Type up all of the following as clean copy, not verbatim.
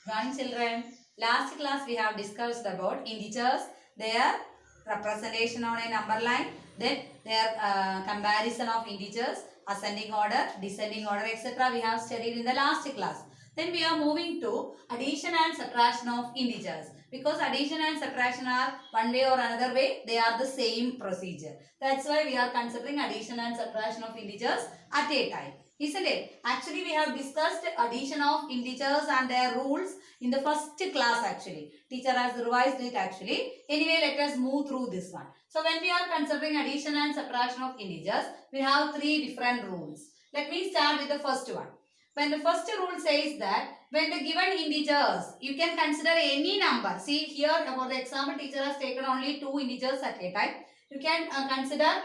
Morning children. Last class we have discussed about integers, their representation on a number line, then their comparison of integers, ascending order, descending order, etc. we have studied in the last class. Then we are moving to addition and subtraction of integers. Because addition and subtraction are one way or another way, they are the same procedure. That's why we are considering addition and subtraction of integers at a time. Isn't it? Actually, we have discussed addition of integers and their rules in the first class actually. Teacher has revised it actually. Anyway, let us move through this one. So, when we are considering addition and subtraction of integers, we have three different rules. Let me start with the first one. When the first rule says that when the given integers, you can consider any number. See here for the example, teacher has taken only two integers at a time. You can consider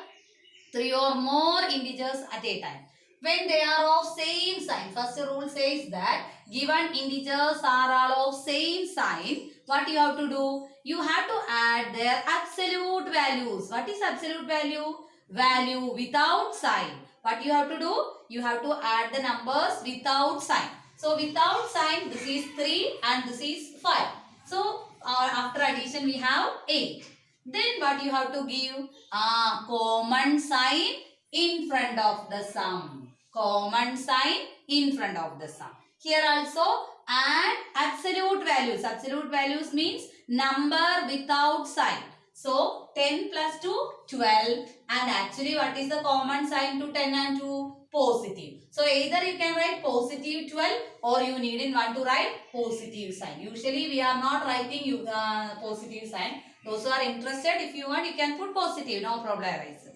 three or more integers at a time. When they are of same sign, first rule says that given integers are all of same sign, what you have to do? You have to add their absolute values. What is absolute value? Value without sign. What you have to do? You have to add the numbers without sign. So without sign, this is 3 and this is 5. So after addition we have 8. Then what you have to give? Common sign in front of the sum. Common sign in front of the sum. Here also add absolute values. Absolute values means number without sign. So 10 plus 2, 12. And actually what is the common sign to 10 and 2? Positive. So either you can write positive 12 or you need one to write positive sign. Usually we are not writing positive sign. Those who are interested, if you want, you can put positive. No problem arises.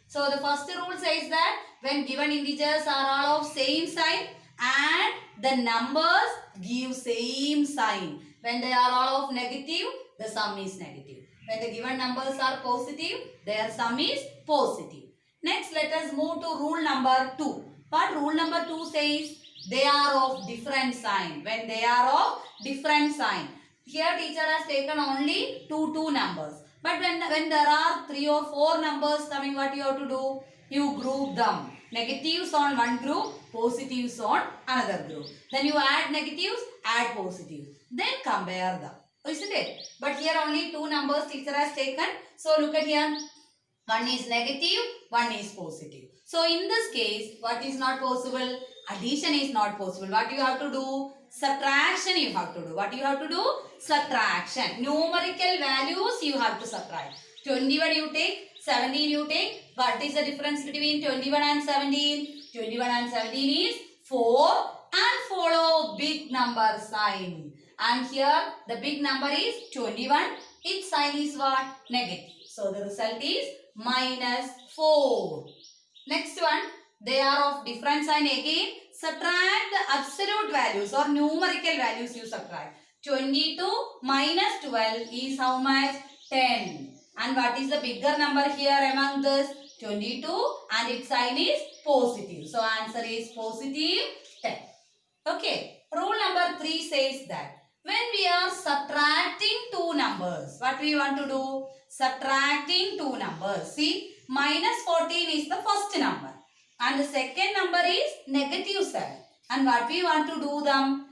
So the first rule says that when given integers are all of same sign and the numbers give same sign. When they are all of negative, the sum is negative. When the given numbers are positive, their sum is positive. Next, let us move to rule number 2. What rule number 2 says? They are of different sign. When they are of different sign. Here teacher has taken only two numbers. But when there are 3 or 4 numbers coming, what you have to do? You group them. Negatives on one group, positives on another group. Then you add negatives, add positives. Then compare them. Isn't it? But here only 2 numbers teacher has taken. So look at here. One is negative, one is positive. So in this case, what is not possible? Addition is not possible. What you have to do? Subtraction you have to do. What you have to do? Subtraction. Numerical values you have to subtract. 21 you take, 17 you take. What is the difference between 21 and 17? 21 and 17 is 4 and follow big number sign. And here the big number is 21. Its sign is what? Negative. So the result is minus 4. Next one, they are of different sign again. Subtract the absolute values or numerical values you subtract. 22 minus 12 is how much? 10. And what is the bigger number here among this? 22 and its sign is positive. So answer is positive 10. Okay. Rule number 3 says that when we are subtracting two numbers, what we want to do? Subtracting two numbers. See, minus 14 is the first number. And the second number is negative 7. And what we want to do them?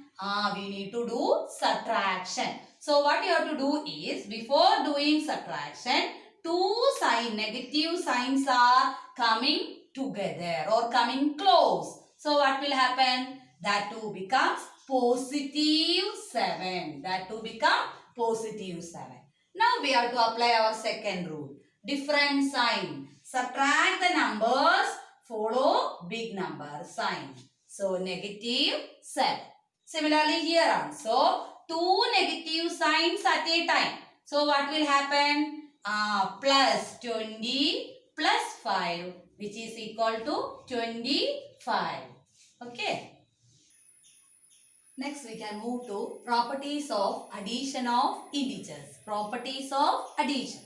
We need to do subtraction. So what you have to do is, before doing subtraction, two negative signs are coming together or coming close. So what will happen? That 2 becomes positive 7. That 2 become positive 7. Now we have to apply our second rule. Different sign. Subtract the numbers, follow big number sign. So negative 7. Similarly here also, two negative signs at a time. So what will happen? Plus 20 plus 5, which is equal to 25. Okay. Next we can move to properties of addition of integers. Properties of addition.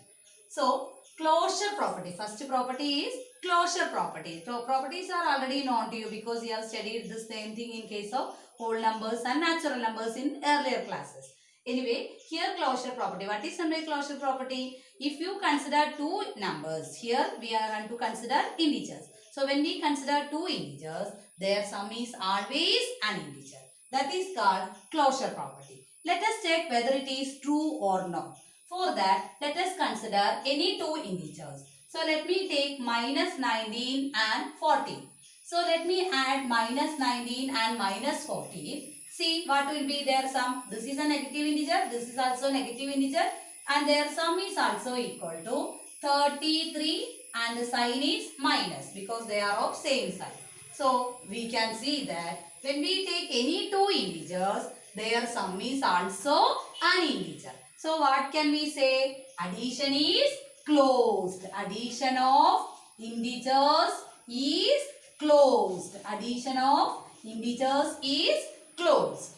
So closure property. First property is closure property. So properties are already known to you because you have studied the same thing in case of whole numbers and natural numbers in earlier classes. Anyway, here closure property. What is under closure property? If you consider two numbers, here we are going to consider integers. So when we consider two integers, their sum is always an integer. That is called closure property. Let us check whether it is true or not. For that, let us consider any two integers. So let me take minus 19 and 14. So let me add minus 19 and minus 14. See what will be their sum. This is a negative integer. This is also negative integer. And their sum is also equal to 33 and the sign is minus because they are of same sign. So we can see that when we take any two integers, their sum is also an integer. So what can we say? Addition is closed. Addition of integers is closed. Addition of integers is closed.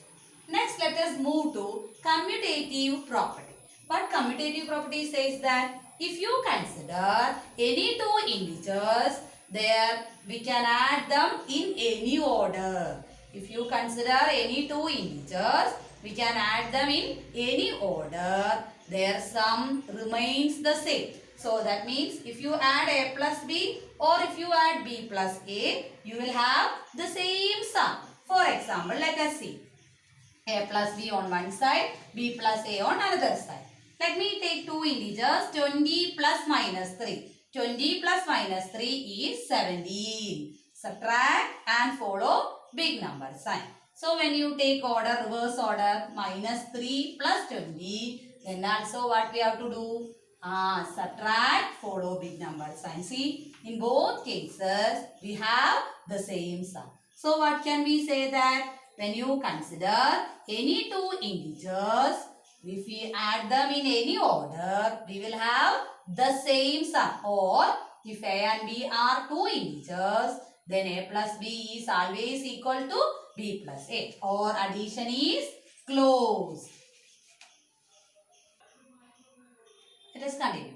Next, let us move to commutative property. What commutative property says that if you consider any two integers, there we can add them in any order. If you consider any two integers, we can add them in any order. Their sum remains the same. So that means if you add a plus b or if you add b plus a, you will have the same sum. For example, let us see. A plus b on one side, b plus a on another side. Let me take two integers, 20 plus minus 3. 20 plus minus 3 is 17. Subtract and follow big number sign. So when you take order, reverse order, minus 3 plus 20, then also what we have to do? Subtract, follow big number sign. See, in both cases, we have the same sum. So what can we say that? When you consider any two integers, if we add them in any order, we will have the same sum. Or if a and b are two integers, then a plus b is always equal to b plus a. Or addition is closed. Let us continue.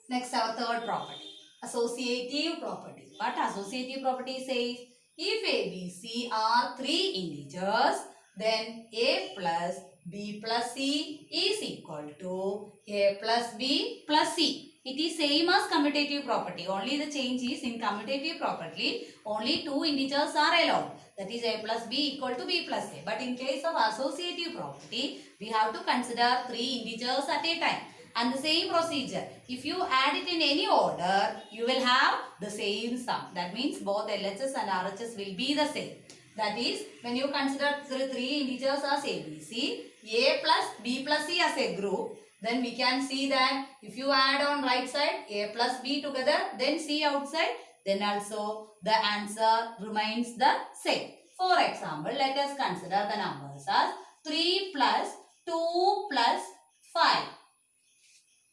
Next, our third property, associative property. What associative property says? If a, b, c are three integers, then a plus b plus c is equal to a plus b plus c. It is same as commutative property. Only the change is in commutative property, only two integers are allowed. That is a plus b equal to b plus a. But in case of associative property, we have to consider three integers at a time. And the same procedure, if you add it in any order, you will have the same sum. That means both LHS and RHS will be the same. That is, when you consider three integers as ABC, A plus B plus C as a group, then we can see that if you add on right side A plus B together, then C outside, then also the answer remains the same. For example, let us consider the numbers as 3 plus 2 plus 5.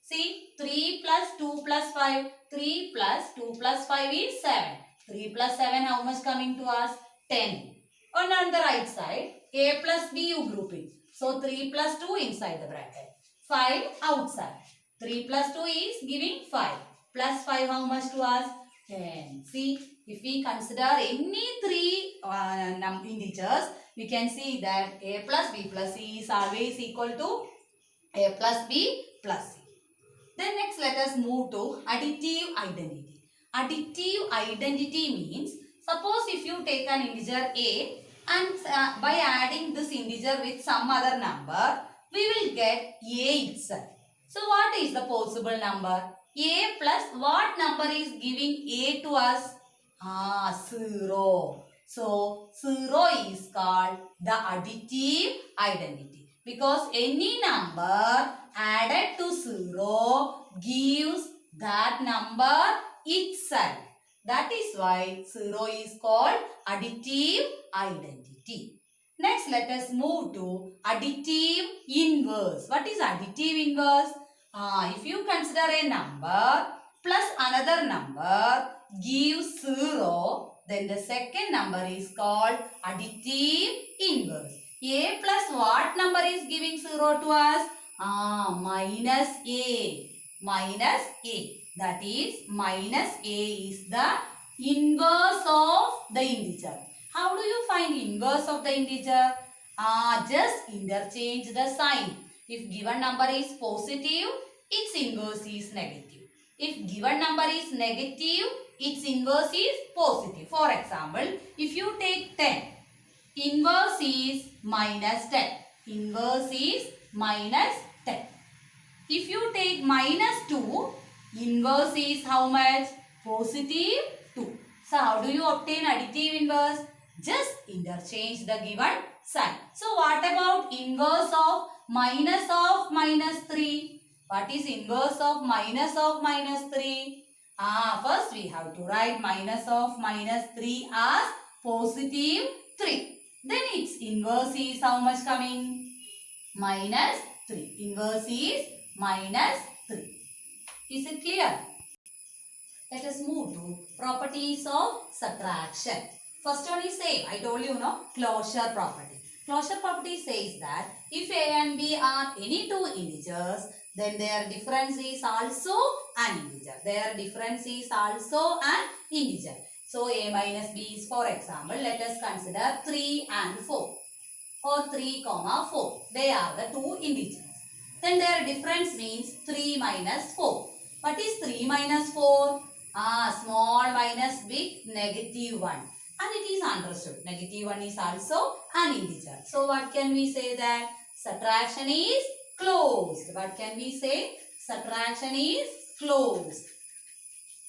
See, 3 plus 2 plus 5. 3 plus 2 plus 5 is 7. 3 plus 7, how much coming to us? 10. On the right side, A plus B you group it. So, 3 plus 2 inside the bracket. 5 outside. 3 plus 2 is giving 5. Plus 5, how much to us? 10. See, if we consider any three integers, we can see that A plus B plus C is always equal to A plus B plus C. Then next let us move to additive identity. Additive identity means, suppose if you take an integer A and by adding this integer with some other number, we will get A itself. So what is the possible number? A plus what number is giving A to us? 0. So 0 is called the additive identity. Because any number added to 0 gives that number itself. That is why 0 is called additive identity. Next, let us move to additive inverse. What is additive inverse? If you consider a number plus another number gives 0, then the second number is called additive inverse. A plus what number is giving 0 to us? Minus A. Minus A. That is, minus A is the inverse of the integer. How do you find inverse of the integer? Just interchange the sign. If given number is positive, its inverse is negative. If given number is negative, its inverse is positive. For example, if you take 10, Inverse is minus 10. Inverse is minus 10. If you take minus 2, inverse is how much? Positive 2. So how do you obtain additive inverse? Just interchange the given sign. So what about inverse of minus 3? What is inverse of minus 3? First we have to write minus 3 as positive 3. Then its inverse is how much coming? Minus 3. Inverse is minus 3. Is it clear? Let us move to properties of subtraction. First one is same. I told you, no? Closure property. Closure property says that if A and B are any two integers, then their difference is also an integer. Their difference is also an integer. So A minus B is, for example, let us consider 3 and 4. Or 3, 4. They are the two integers. Then their difference means 3 minus 4. What is 3 minus 4? Small minus big, negative 1. And it is understood. Negative 1 is also an integer. So what can we say that? Subtraction is closed. What can we say? Subtraction is closed.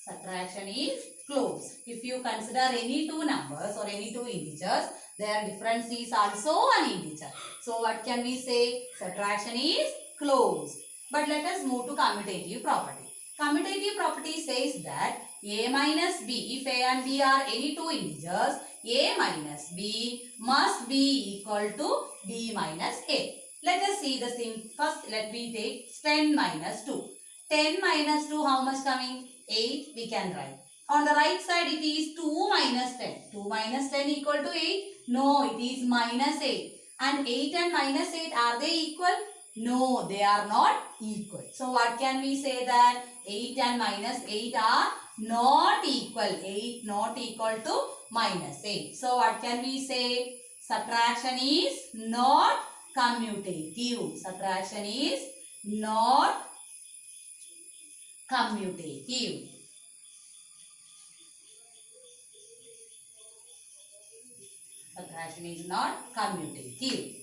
Subtraction is closed. If you consider any two numbers or any two integers, their difference is also an integer. So what can we say? Subtraction is closed. But let us move to commutative property. Commutative property says that A minus B, if A and B are any two integers, A minus B must be equal to B minus A. Let us see the thing. First, let me take 10 minus 2. 10 minus 2, how much coming? 8 we can write. On the right side it is 2 minus 10. 2 minus 10 equal to 8? No, it is minus 8. And 8 and minus 8, are they equal? No, they are not equal. So what can we say that? 8 and minus 8 are not equal. 8 not equal to minus 8. So what can we say? Subtraction is not commutative. Subtraction is not commutative. Subtraction is not commutative.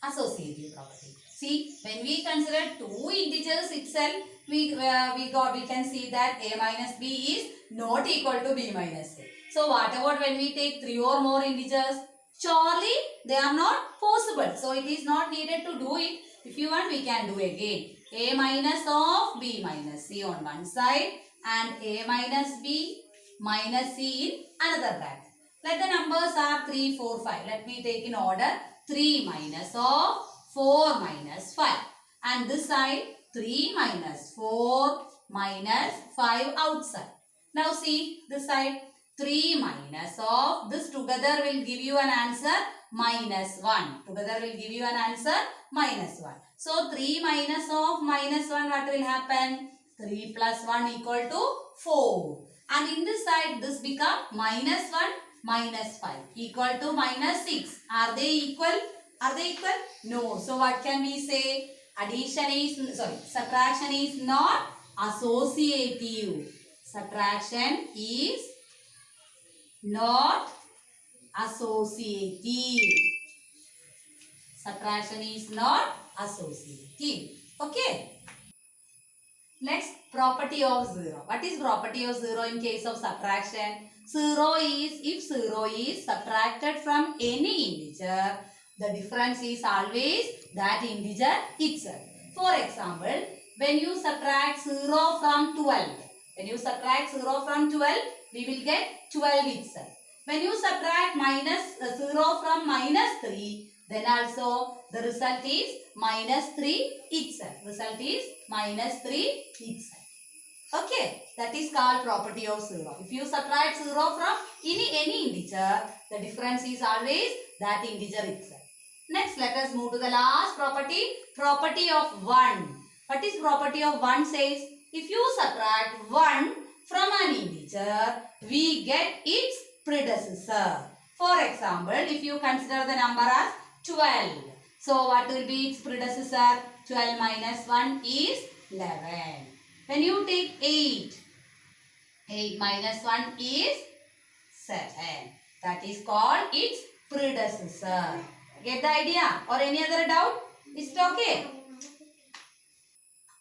Associative property. See, when we consider two integers itself, we can see that A minus B is not equal to B minus A. So what about when we take three or more integers? Surely they are not possible. So it is not needed to do it. If you want, we can do again. A minus of B minus C on one side and A minus B minus C in another bracket. Let the numbers are 3, 4, 5. Let me take in order. 3 minus of 4 minus 5. And this side 3 minus 4 minus 5 outside. Now see this side 3 minus of this together will give you an answer minus 1. Together will give you an answer minus 1. So 3 minus of minus 1, what will happen? 3 plus 1 equal to 4. And in this side this become minus 1 minus 5 equal to minus 6. Are they equal? Are they equal? No. So what can we say? Subtraction is not associative. Subtraction is not associative. Subtraction is not associative. Okay. Next, property of 0. What is property of 0 in case of subtraction? 0 is, if 0 is subtracted from any integer, the difference is always that integer itself. For example, when you subtract 0 from 12, we will get 12 itself. When you subtract minus 0 from minus 3, then also the result is minus 3 itself. Result is minus 3 itself. Okay, that is called property of 0. If you subtract 0 from any integer, the difference is always that integer itself. Next, let us move to the last property, property of 1. What is property of 1 says? If you subtract 1 from an integer, we get its predecessor. For example, if you consider the number as 12. So, what will be its predecessor? 12 minus 1 is 11. When you take 8, 8 minus 1 is 7. That is called its predecessor. Get the idea? Or any other doubt? Is it okay?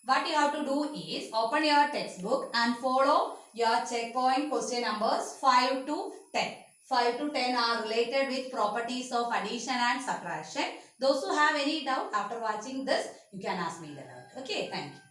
What you have to do is open your textbook and follow your checkpoint question numbers 5 to 10. 5 to 10 are related with properties of addition and subtraction. Those who have any doubt after watching this, you can ask me the doubt. Okay, thank you.